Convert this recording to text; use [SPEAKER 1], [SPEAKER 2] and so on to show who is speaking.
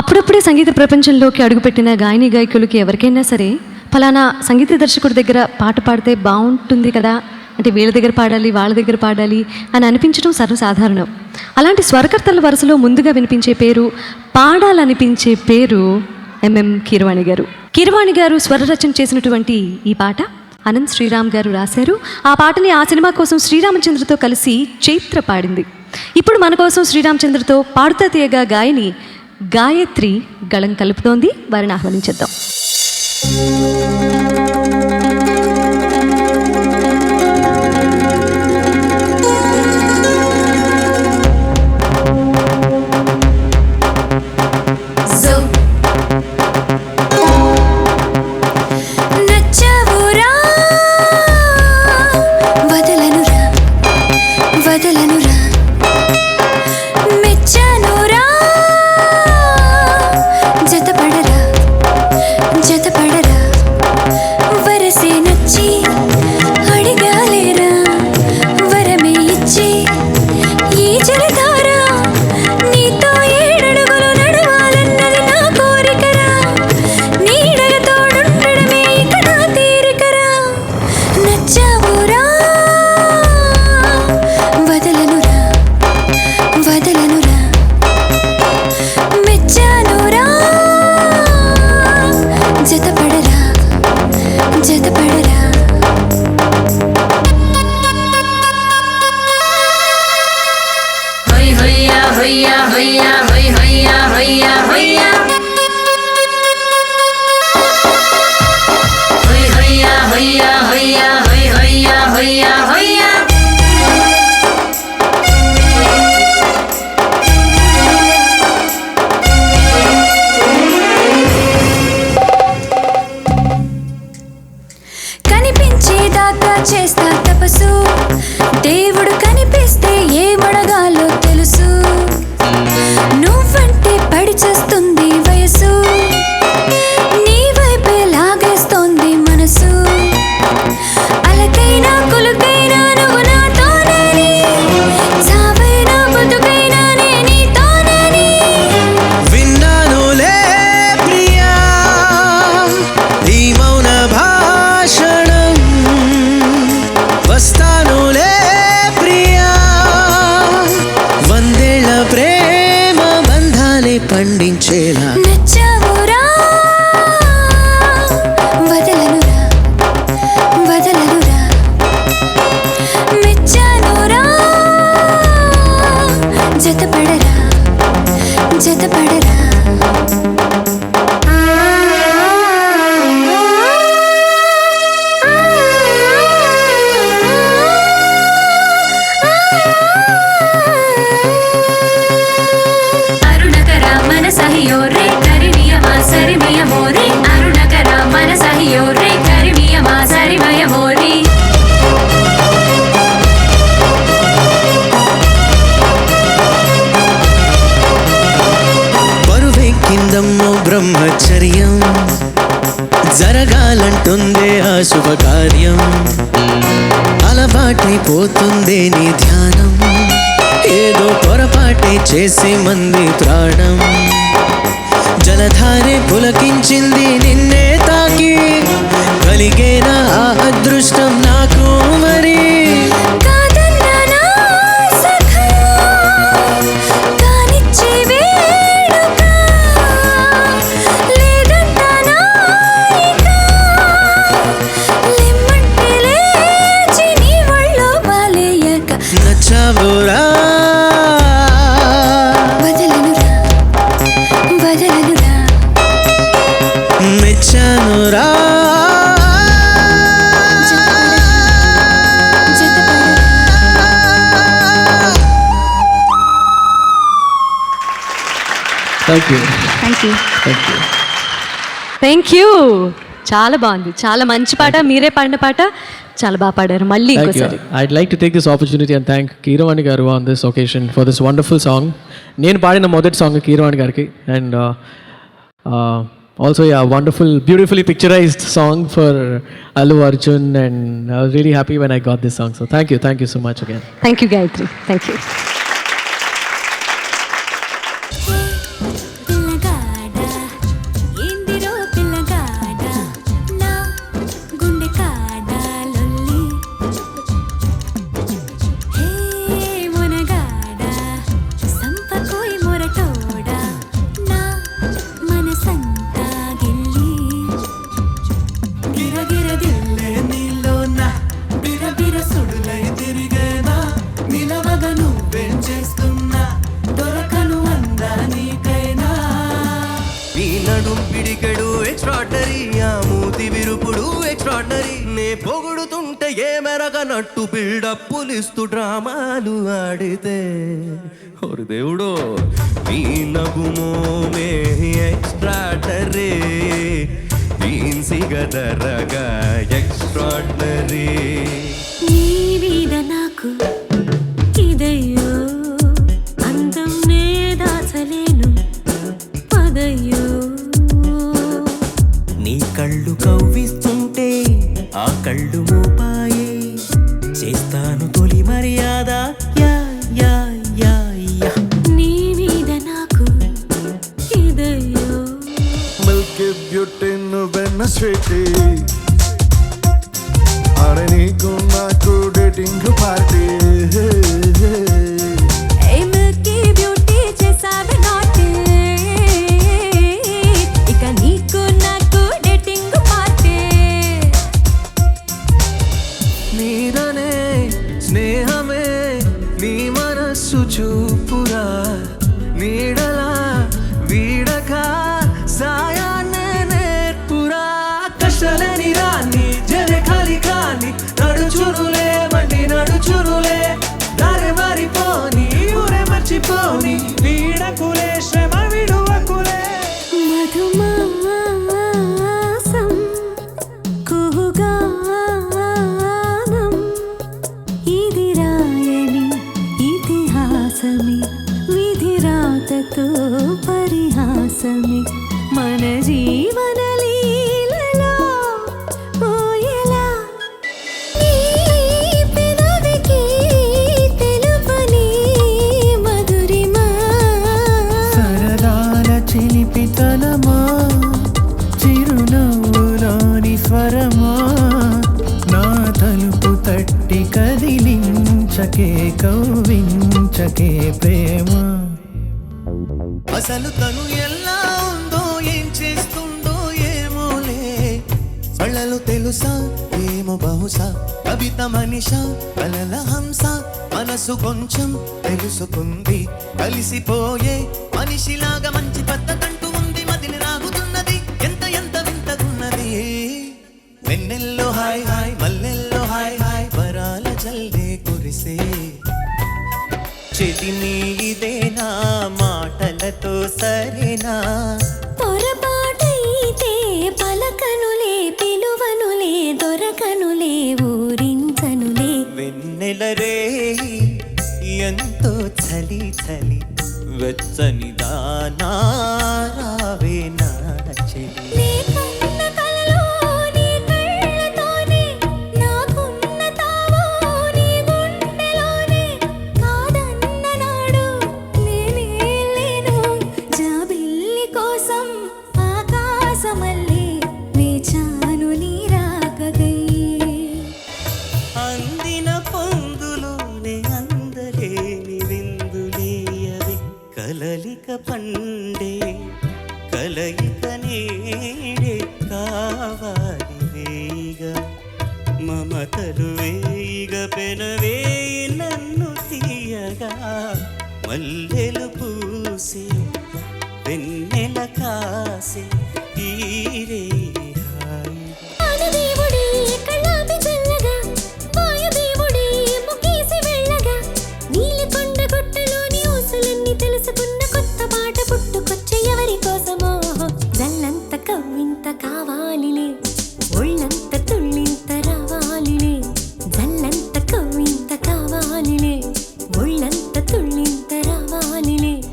[SPEAKER 1] అప్పుడప్పుడే సంగీత ప్రపంచంలోకి అడుగుపెట్టిన గాయని గాయకులకి ఎవరికైనా సరే ఫలానా సంగీత దర్శకుడి దగ్గర పాట పాడితే బాగుంటుంది కదా, అంటే వీళ్ళ దగ్గర పాడాలి వాళ్ళ దగ్గర పాడాలి అని అనిపించడం సర్వసాధారణం. అలాంటి స్వరకర్తల వరుసలో ముందుగా వినిపించే పేరు, పాడాలనిపించే పేరు ఎంఎం కీరవాణి గారు. కీరవాణి గారు స్వర రచన చేసినటువంటి ఈ పాట అనంత్ శ్రీరామ్ గారు రాశారు. ఆ పాటని ఆ సినిమా కోసం శ్రీరామచంద్రతో కలిసి చైత్ర పాడింది. ఇప్పుడు మన కోసం శ్రీరామచంద్రతో పాడుతా తీయగా గాయని గాయత్రి గళం కలుపుతోంది. వారిని ఆహ్వానించేద్దాం.
[SPEAKER 2] కనిపించేదాకా చేస్తా తపసు, దేవుడు కనిపిస్తే ఏమడగాలో తెలుసు. నువ్వంటే పడి చేస్తుంది వయసు, నీ వైపే లాగేస్తోంది మనసు. అలకైనా కులుకైనా నువ్వు నాతోనేని, చావైనా బతుకైనా నే నీతోనేని.
[SPEAKER 3] విన్నానులే ప్రియా ఈ మౌన భాషణం, వస్తానులే ప్రియా వందేళ్ల ప్రేమ బంధాలే పండించేలా.
[SPEAKER 2] నచ్చావురా వదలనురా వదలనురా, మెచ్చానురా జతపడరా జతపడరా. అరుణకర మన సహియో రే కరిమియమా సరిమియమో రే, అరుణకర మన సహియో రే కరిమియమా సరిమయమో రే.
[SPEAKER 3] పరువెక్కిందమ్మో బ్రహ్మచర్యం, జరగాలంటుందే ఆ శుభకార్యం. అలవాటైపోతుందే నీ ధ్యానం, ఏదో పొరపాటే చేసి మంది ప్రాణం. జలధారే పులకించింది నిన్నే తాకి, కలిగేనా ఆ అదృష్టం నాకు మరి.
[SPEAKER 2] కాదన్నానా సఖా, కానిచ్చే వేడుక, లేదంటానా ఇక, లెమ్మంటే లేచి నీ ఒళ్ళో వాలేయక.
[SPEAKER 3] నచ్చావురా
[SPEAKER 2] వదలనురా వదలనురా,
[SPEAKER 3] మెచ్చానురా
[SPEAKER 1] థ్యాంక్ యూ. చాలా బాగుంది, చాలా మంచి పాట. మీరే పాడిన పాట చాలా బాగా పాడారు. మళ్ళీ ఇంకోసారి
[SPEAKER 4] I'd like to take this opportunity and thank Keeravani garu on this occasion for this wonderful song. నేను పాడిన మొదటి సాంగ్ కీరవాణి గారికి, and also wonderful, beautifully picturized song for Allu Arjun, and I was really happy when I got this song. So thank you so much again.
[SPEAKER 1] Thank you Gayatri, thank you.
[SPEAKER 3] నడుం పిడికెడు extraordinary, ఆ మూతి విరుపుడు extraordinary. నే పొగుడుతుంటే ఏ మెరగనట్టు బిల్డప్పులిస్తూ డ్రామాలు ఆడితే ఓరి దేవుడో నీ నగుమోమే ఎక్స్ట్రాడనరీ, దీన్సిగదరగా ఎక్స్ట్రాడనరీ.
[SPEAKER 2] నీ మీద నాకు ఇదయ్యో అందం నే దాచలేను పదయ్యో.
[SPEAKER 3] నీ కళ్ళు కవ్విస్తుంటే ఆ కళ్ళు మోపాయే, చేస్తాను తొలి మర్యాద యా యా యా యా.
[SPEAKER 2] నీ మీద నాకు ఇదయ్యో
[SPEAKER 5] మిల్క్ బ్యూటీ నువ్వెన్న స్వీటీ, అరే నీకు నాకు డేటింగ్ పార్టీ.
[SPEAKER 2] మిల్కీ బ్యూటీ చేసావే నాటి, ఇక నీకు నాకు డేటింగ్ పార్టీ.
[SPEAKER 3] నీదనే స్నేహమే నీ మనస్సు చూపురా, నీడలా వీడక సాయాన్నే నేర్పురా. కష్టలేని రాన్ని జరే ఖాళీ కాని నడుచురులే మండి నడుచురులే, దారి మారిపోని ఊరే మర్చిపోని, వీడకులే శ్రమ విడువకులే.
[SPEAKER 2] మధుమాసం కుహుగానం ఇది రాయని ఇతిహాసమి, విధిరాతతో పరిహాసమి, మన జీవన లీలలో పోయేలా నీ పెదవికి తెలుపని మధురిమా.
[SPEAKER 3] సరదాల చిలిపితనమా, చిరునవ్వులోని స్వరమా, నా తలుపు తట్టి కదిలించకే కవ్వించకే ప్రేమ. అసలు తను ఎలా ఉందో ఏం చేస్తుందో ఏమోలే, కళ్ళలు తెలుసా ఏమో బహుశా, కవిత మనిష కలల హంస, మనసు కొంచెం తెలుసుకుంది, కలిసిపోయే మనిషిలాగా మంచి పద్ధతంటూ ఉంది, మదిని రాగుతున్నది ఎంత ఎంత వింతగున్నది. వెన్నెల్లో హాయ్ హాయ్ మల్లెల్లో హాయ్ హాయ్, వరాల జల్దే కురిసే చేతి నీదేనా, మాటలతో సరేనా.
[SPEAKER 2] పొరపాటైతే పలకనులే పిలువనులే, దొరకనులే ఊరించనులే.
[SPEAKER 3] వెన్నెల రే ఎంతో చలి చలి, వెచ్చని దానా రావే నా చెలి.
[SPEAKER 2] నీ కన్న కలలో నీ కళ్ళతోనే, నాకున్న తావు నీ గుండెలోనే, కాదన్న నాడు నేనే లేను, జాబిల్లి కోసం ఆకాశమల్లే వేచాను నీ రాకకై.
[SPEAKER 3] అందిన పొందులోనే అందలేని విందులేయవి, కలలిక పండే కలయిక నేడే కావాలి వేయిగా, మమతలు వేయిగ పెనవేయి నన్ను తీయగా, మల్లెలు పూసే